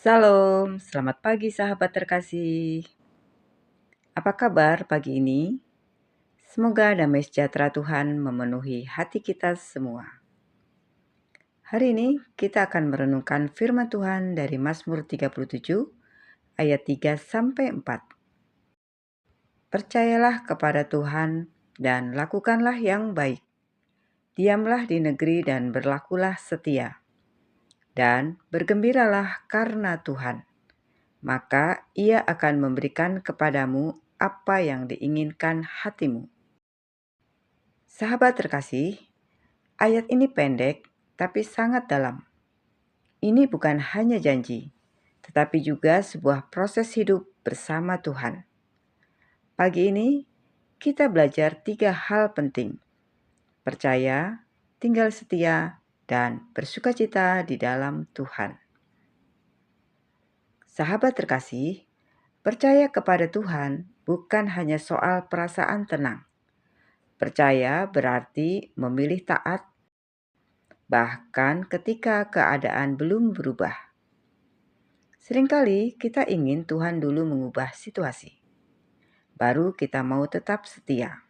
Salam, selamat pagi sahabat terkasih. Apa kabar pagi ini? Semoga damai sejahtera Tuhan memenuhi hati kita semua. Hari ini kita akan merenungkan firman Tuhan dari Mazmur 37 ayat 3 sampai 4. Percayalah kepada Tuhan dan lakukanlah yang baik. Diamlah di negeri dan berlakulah setia. Dan bergembiralah karena Tuhan. Maka Ia akan memberikan kepadamu apa yang diinginkan hatimu. Sahabat terkasih, ayat ini pendek tapi sangat dalam. Ini bukan hanya janji, tetapi juga sebuah proses hidup bersama Tuhan. Pagi ini kita belajar 3 hal penting: percaya, tinggal setia, dan bersukacita di dalam Tuhan. Sahabat terkasih, percaya kepada Tuhan bukan hanya soal perasaan tenang. Percaya berarti memilih taat, bahkan ketika keadaan belum berubah. Seringkali kita ingin Tuhan dulu mengubah situasi, baru kita mau tetap setia.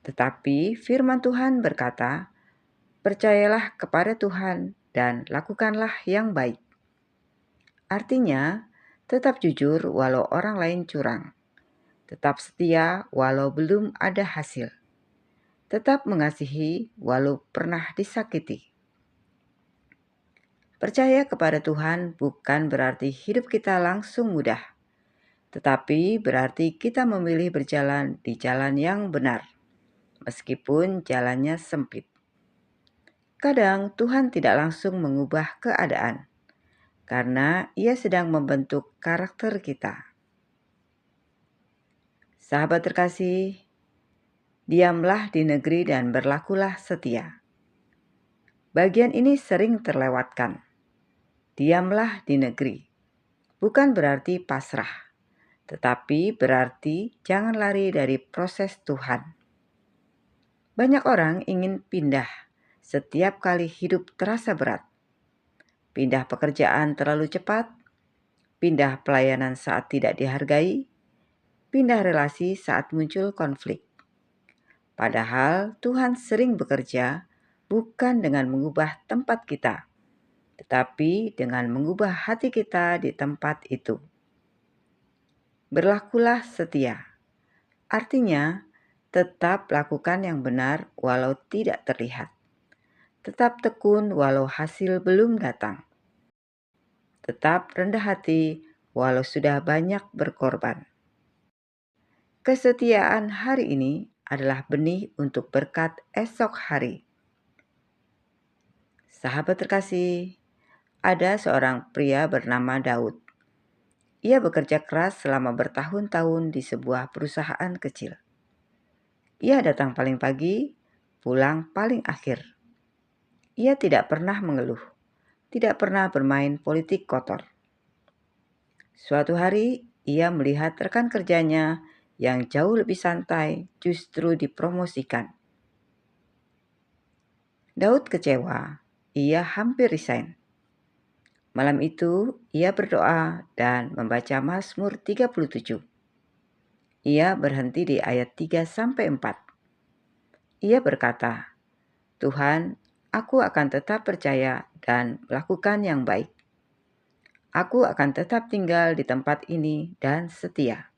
Tetapi firman Tuhan berkata, percayalah kepada Tuhan dan lakukanlah yang baik. Artinya, tetap jujur walau orang lain curang. Tetap setia walau belum ada hasil. Tetap mengasihi walau pernah disakiti. Percaya kepada Tuhan bukan berarti hidup kita langsung mudah, tetapi berarti kita memilih berjalan di jalan yang benar, meskipun jalannya sempit. Kadang Tuhan tidak langsung mengubah keadaan, karena Ia sedang membentuk karakter kita. Sahabat terkasih, diamlah di negeri dan berlakulah setia. Bagian ini sering terlewatkan. Diamlah di negeri. Bukan berarti pasrah, tetapi berarti jangan lari dari proses Tuhan. Banyak orang ingin pindah setiap kali hidup terasa berat. Pindah pekerjaan terlalu cepat, pindah pelayanan saat tidak dihargai, pindah relasi saat muncul konflik. Padahal Tuhan sering bekerja bukan dengan mengubah tempat kita, tetapi dengan mengubah hati kita di tempat itu. Berlakulah setia. Artinya, tetap lakukan yang benar walau tidak terlihat. Tetap tekun walau hasil belum datang. Tetap rendah hati walau sudah banyak berkorban. Kesetiaan hari ini adalah benih untuk berkat esok hari. Sahabat terkasih, ada seorang pria bernama Daud. Ia bekerja keras selama bertahun-tahun di sebuah perusahaan kecil. Ia datang paling pagi, pulang paling akhir. Ia tidak pernah mengeluh, tidak pernah bermain politik kotor. Suatu hari, ia melihat rekan kerjanya yang jauh lebih santai justru dipromosikan. Daud kecewa, ia hampir resign. Malam itu, ia berdoa dan membaca Mazmur 37. Ia berhenti di ayat 3-4. Ia berkata, Tuhan, aku akan tetap percaya dan melakukan yang baik. Aku akan tetap tinggal di tempat ini dan setia.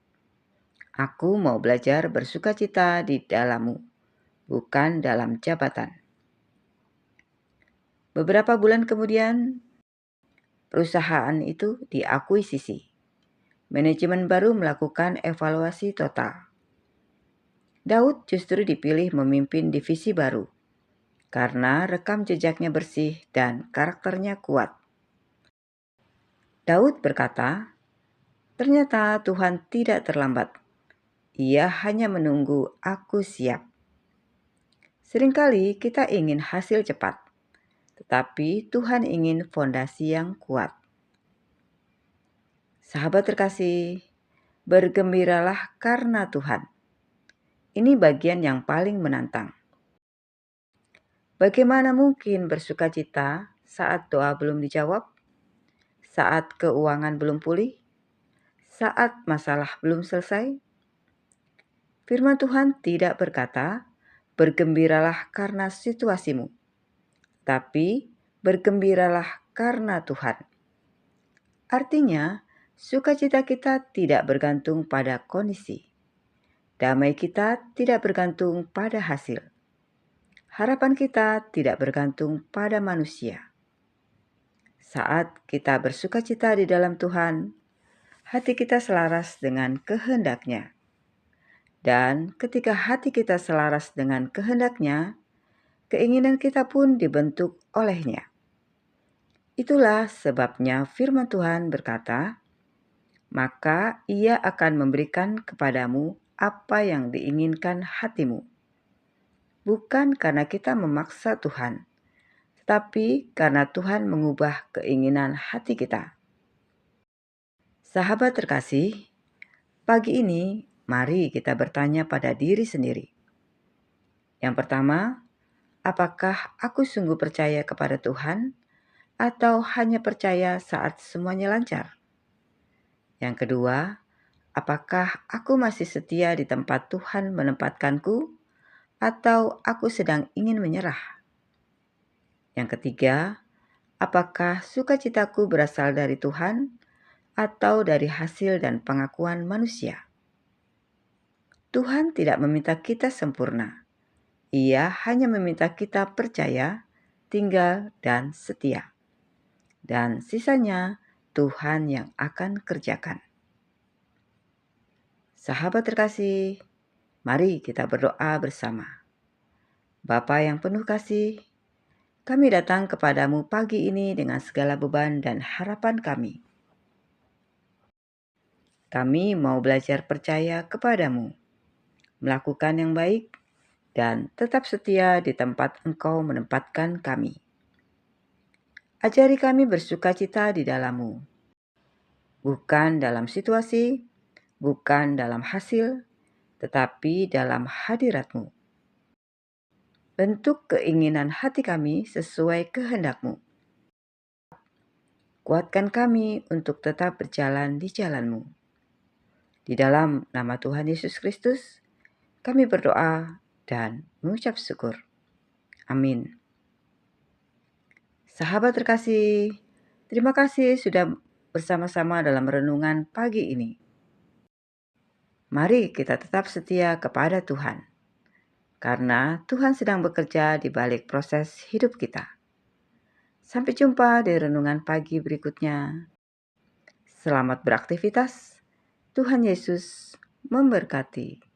Aku mau belajar bersukacita di dalam-Mu, bukan dalam jabatan. Beberapa bulan kemudian, perusahaan itu diakuisisi. Manajemen baru melakukan evaluasi total. Daud justru dipilih memimpin divisi baru karena rekam jejaknya bersih dan karakternya kuat. Daud berkata, ternyata Tuhan tidak terlambat. Ia hanya menunggu aku siap. Seringkali kita ingin hasil cepat, tetapi Tuhan ingin fondasi yang kuat. Sahabat terkasih, bergembiralah karena Tuhan. Ini bagian yang paling menantang. Bagaimana mungkin bersukacita saat doa belum dijawab? saat keuangan belum pulih, saat masalah belum selesai? Firman Tuhan tidak berkata, "Bergembiralah karena situasimu," tapi bergembiralah karena Tuhan. Artinya, sukacita kita tidak bergantung pada kondisi. Damai kita tidak bergantung pada hasil. Harapan kita tidak bergantung pada manusia. Saat kita bersukacita di dalam Tuhan, hati kita selaras dengan kehendak-Nya. Dan ketika hati kita selaras dengan kehendak-Nya, keinginan kita pun dibentuk oleh-Nya. Itulah sebabnya firman Tuhan berkata, "Maka Ia akan memberikan kepadamu apa yang diinginkan hatimu." Bukan karena kita memaksa Tuhan, tetapi karena Tuhan mengubah keinginan hati kita. Sahabat terkasih, pagi ini mari kita bertanya pada diri sendiri. Yang pertama, apakah aku sungguh percaya kepada Tuhan atau hanya percaya saat semuanya lancar? Yang kedua, apakah aku masih setia di tempat Tuhan menempatkanku atau aku sedang ingin menyerah? Yang ketiga, apakah sukacitaku berasal dari Tuhan atau dari hasil dan pengakuan manusia? Tuhan tidak meminta kita sempurna. Ia hanya meminta kita percaya, tinggal, dan setia. Dan sisanya Tuhan yang akan kerjakan. Sahabat terkasih, mari kita berdoa bersama. Bapa yang penuh kasih, kami datang kepadamu pagi ini dengan segala beban dan harapan kami. Kami mau belajar percaya kepadamu, melakukan yang baik, dan tetap setia di tempat Engkau menempatkan kami. Ajari kami bersukacita di dalam-Mu, bukan dalam situasi, bukan dalam hasil, tetapi dalam hadirat-Mu. Bentuk keinginan hati kami sesuai kehendak-Mu. Kuatkan kami untuk tetap berjalan di jalan-Mu. Di dalam nama Tuhan Yesus Kristus, kami berdoa dan mengucap syukur. Amin. Sahabat terkasih, terima kasih sudah bersama-sama dalam renungan pagi ini. Mari kita tetap setia kepada Tuhan, karena Tuhan sedang bekerja di balik proses hidup kita. Sampai jumpa di renungan pagi berikutnya. Selamat beraktivitas. Tuhan Yesus memberkati.